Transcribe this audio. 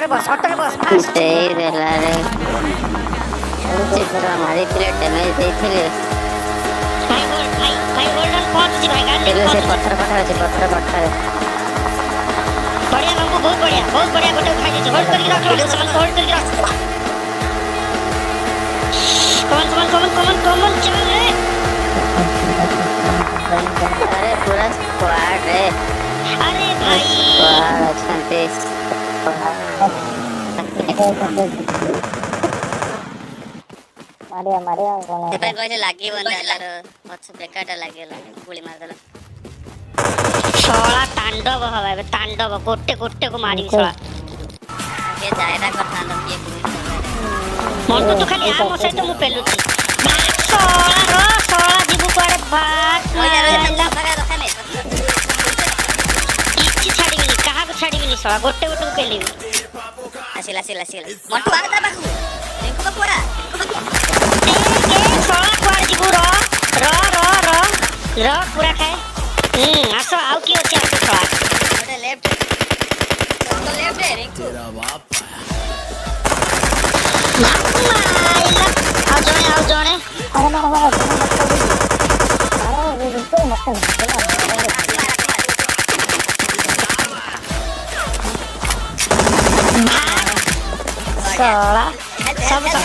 ଅଟୋରେ ବସ ଫାଷ୍ଟ। ଦେଇଦେଲା ରେ ଚିତ୍ର ମାରିଥିଲେ ଡ୍ୟାମେଜ ଦେଇଥିଲେ। ଭାଇ ହୋଲ୍ଡ ଅନ୍ ପହଞ୍ଚୁଛି ଭାଇ ଗାଡ଼ି ସେ ପଥର ପାଖରେ ଅଛି ପଥର ପାଖରେ। ବଢିଆ ବାବୁ ବହୁତ ବଢିଆ ଗୋଟେ ଉଠାଇ ଦେଇଛି। ହୋଲ୍ଡ କରିକି ରଖ ସେମାନେ ହୋଲ୍ଡ କରିକି ରଖ। କମନ ଚାଲ ରେ। अरे पूरा स्क्वाड रे। अरे भाई स्क्वाड अछंते मारिया सेपे कहले लागी बंदालार पछ बेकाटा लागेला गुली मारदेला। सोला तांडव हवा बे तांडव गोटे को मारी सोला के जायरा करथान के मन तो खाली आ मो सहित मु पेलुची सोला जीवु कुआडे भाग किछि छाड़ीबिनी कहा को छाड़ीबिनी सोला गोटे को पेलिबी। आसिला मोटू आ दा बाकू रिंकू का पोरा ए सोला कुआडे जीवु रो पूरा खाए। आसो आउ की अछि आसो सोला ओडे लेफ्ट रे रिंकू आओ जणे सोला सब हेल्प